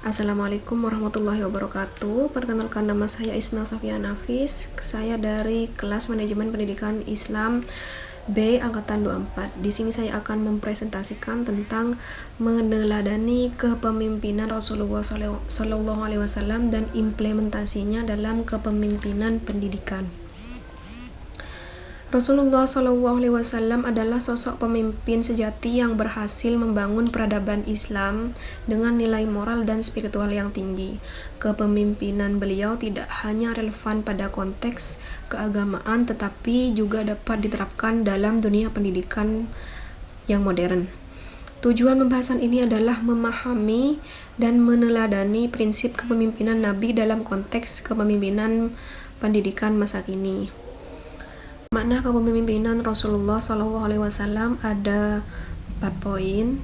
Assalamualaikum warahmatullahi wabarakatuh. Perkenalkan, nama saya Isna Sofia Nafis. Saya dari kelas Manajemen Pendidikan Islam B angkatan 24. Di sini saya akan mempresentasikan tentang meneladani kepemimpinan Rasulullah SAW dan implementasinya dalam kepemimpinan pendidikan. Rasulullah SAW adalah sosok pemimpin sejati yang berhasil membangun peradaban Islam dengan nilai moral dan spiritual yang tinggi. Kepemimpinan beliau tidak hanya relevan pada konteks keagamaan, tetapi juga dapat diterapkan dalam dunia pendidikan yang modern. Tujuan pembahasan ini adalah memahami dan meneladani prinsip kepemimpinan Nabi dalam konteks kepemimpinan pendidikan masa kini. Makna kepemimpinan Rasulullah SAW ada 4 poin.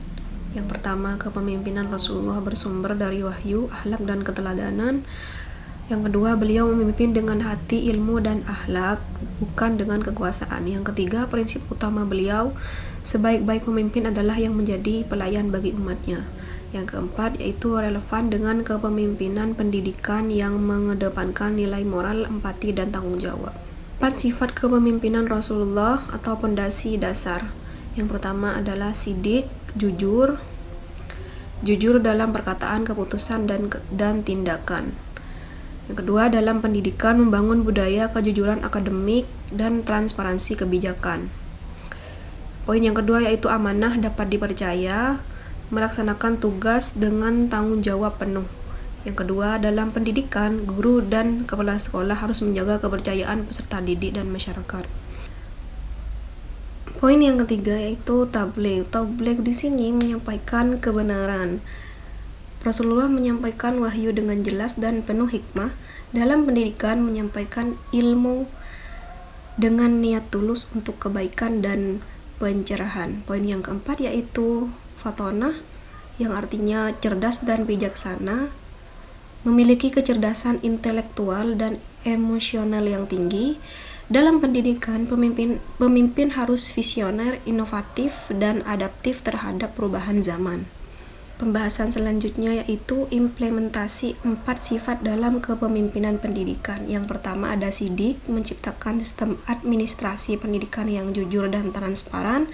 Yang pertama, kepemimpinan Rasulullah bersumber dari wahyu, akhlak, dan keteladanan. Yang kedua, beliau memimpin dengan hati, ilmu, dan akhlak, bukan dengan kekuasaan. Yang ketiga, prinsip utama beliau sebaik-baik pemimpin adalah yang menjadi pelayan bagi umatnya. Yang keempat, yaitu relevan dengan kepemimpinan pendidikan yang mengedepankan nilai moral, empati, dan tanggung jawab. 4 sifat kepemimpinan Rasulullah atau pondasi dasar. Yang pertama adalah sidik, jujur dalam perkataan, keputusan, dan tindakan. Yang kedua, dalam pendidikan membangun budaya kejujuran akademik dan transparansi kebijakan. Poin yang kedua yaitu amanah, dapat dipercaya, melaksanakan tugas dengan tanggung jawab penuh. Yang kedua, dalam pendidikan, guru dan kepala sekolah harus menjaga kepercayaan peserta didik dan masyarakat. Poin yang ketiga yaitu tabligh. Tabligh di sini menyampaikan kebenaran. Rasulullah menyampaikan wahyu dengan jelas dan penuh hikmah. Dalam pendidikan, menyampaikan ilmu dengan niat tulus untuk kebaikan dan pencerahan. Poin yang keempat yaitu fatonah, yang artinya cerdas dan bijaksana, memiliki kecerdasan intelektual dan emosional yang tinggi. Dalam pendidikan, pemimpin harus visioner, inovatif, dan adaptif terhadap perubahan zaman. Pembahasan selanjutnya yaitu implementasi 4 sifat dalam kepemimpinan pendidikan. Yang pertama ada sidik, menciptakan sistem administrasi pendidikan yang jujur dan transparan.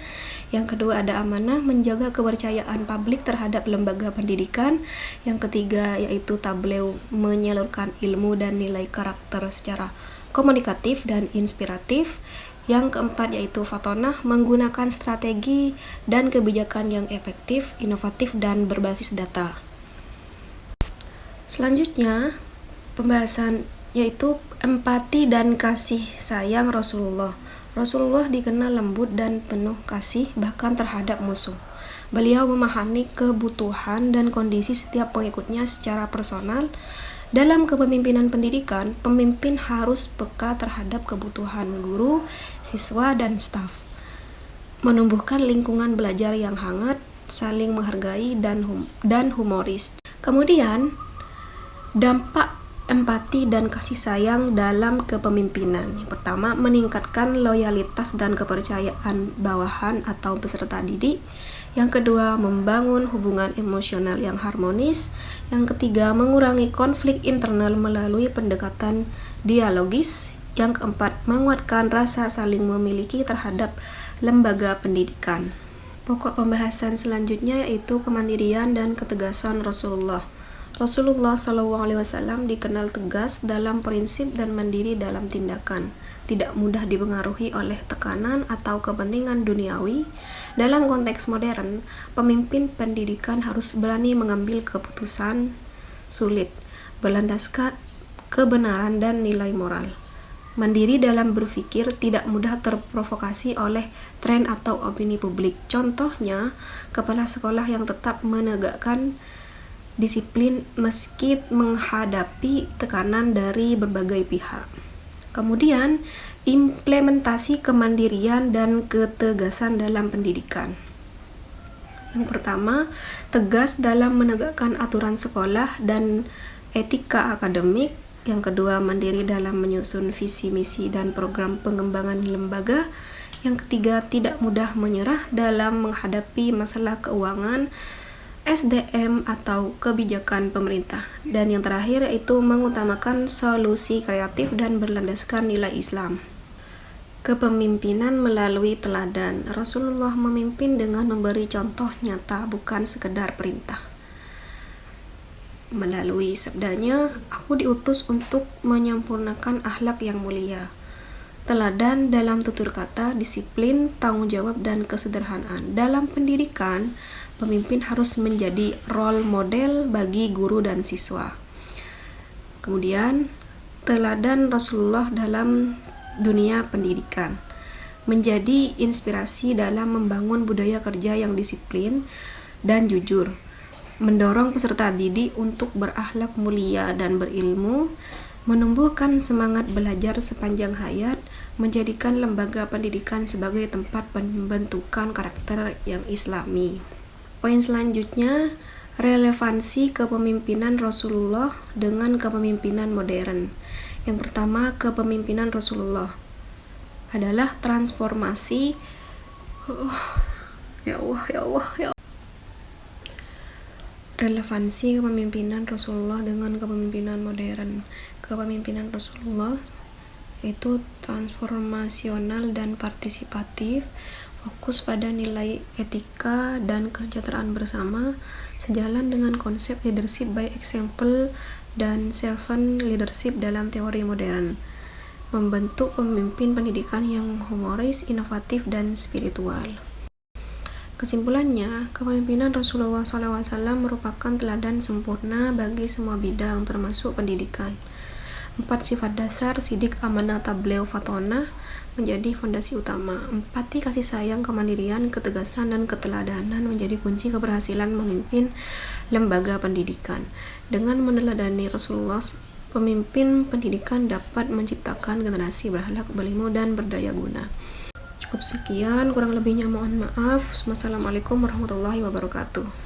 Yang kedua ada amanah, menjaga kepercayaan publik terhadap lembaga pendidikan. Yang ketiga yaitu tabligh, menyalurkan ilmu dan nilai karakter secara komunikatif dan inspiratif. Yang keempat yaitu fatonah, menggunakan strategi dan kebijakan yang efektif, inovatif, dan berbasis data. Selanjutnya, pembahasan yaitu empati dan kasih sayang Rasulullah. Rasulullah dikenal lembut dan penuh kasih bahkan terhadap musuh. Beliau memahami kebutuhan dan kondisi setiap pengikutnya secara personal. Dalam kepemimpinan pendidikan, pemimpin harus peka terhadap kebutuhan guru, siswa, dan staf. Menumbuhkan lingkungan belajar yang hangat, saling menghargai, dan humoris. Kemudian, dampak empati dan kasih sayang dalam kepemimpinan. Yang pertama, meningkatkan loyalitas dan kepercayaan bawahan atau peserta didik. Yang kedua, membangun hubungan emosional yang harmonis. Yang ketiga, mengurangi konflik internal melalui pendekatan dialogis. Yang keempat, menguatkan rasa saling memiliki terhadap lembaga pendidikan. Pokok pembahasan selanjutnya yaitu kemandirian dan ketegasan Rasulullah. Rasulullah SAW dikenal tegas dalam prinsip dan mandiri dalam tindakan, tidak mudah dipengaruhi oleh tekanan atau kepentingan duniawi. Dalam konteks modern, pemimpin pendidikan harus berani mengambil keputusan sulit, berlandaskan kebenaran dan nilai moral. Mandiri dalam berpikir, tidak mudah terprovokasi oleh tren atau opini publik. Contohnya, kepala sekolah yang tetap menegakkan disiplin meski menghadapi tekanan dari berbagai pihak. Kemudian, implementasi kemandirian dan ketegasan dalam pendidikan. Yang pertama, tegas dalam menegakkan aturan sekolah dan etika akademik. Yang kedua, mandiri dalam menyusun visi misi dan program pengembangan lembaga. Yang ketiga, tidak mudah menyerah dalam menghadapi masalah keuangan SDM atau kebijakan pemerintah. Dan yang terakhir yaitu mengutamakan solusi kreatif dan berlandaskan nilai Islam. Kepemimpinan melalui teladan. Rasulullah memimpin dengan memberi contoh nyata, bukan sekedar perintah. Melalui sabdanya, aku diutus untuk menyempurnakan akhlak yang mulia. Teladan dalam tutur kata, disiplin, tanggung jawab, dan kesederhanaan. Dalam pendidikan, pemimpin harus menjadi role model bagi guru dan siswa. Kemudian, teladan Rasulullah dalam dunia pendidikan menjadi inspirasi dalam membangun budaya kerja yang disiplin dan jujur, mendorong peserta didik untuk berakhlak mulia dan berilmu, menumbuhkan semangat belajar sepanjang hayat, menjadikan lembaga pendidikan sebagai tempat pembentukan karakter yang islami. Poin selanjutnya, relevansi kepemimpinan Rasulullah dengan kepemimpinan modern. Yang pertama, kepemimpinan Rasulullah adalah transformasi Relevansi kepemimpinan Rasulullah dengan kepemimpinan modern. Kepemimpinan Rasulullah itu transformasional dan partisipatif, fokus pada nilai etika dan kesejahteraan bersama, sejalan dengan konsep leadership by example dan servant leadership dalam teori modern, membentuk pemimpin pendidikan yang humoris, inovatif, dan spiritual. Kesimpulannya, kepemimpinan Rasulullah SAW merupakan teladan sempurna bagi semua bidang, termasuk pendidikan. 4 sifat dasar sidik, amanah, tabligh, fatonah menjadi fondasi utama. Empati, kasih sayang, kemandirian, ketegasan, dan keteladanan menjadi kunci keberhasilan memimpin lembaga pendidikan. Dengan meneladani Rasulullah, pemimpin pendidikan dapat menciptakan generasi berakhlak, berilmu, dan berdaya guna. Cukup sekian, kurang lebihnya mohon maaf. Wassalamualaikum warahmatullahi wabarakatuh.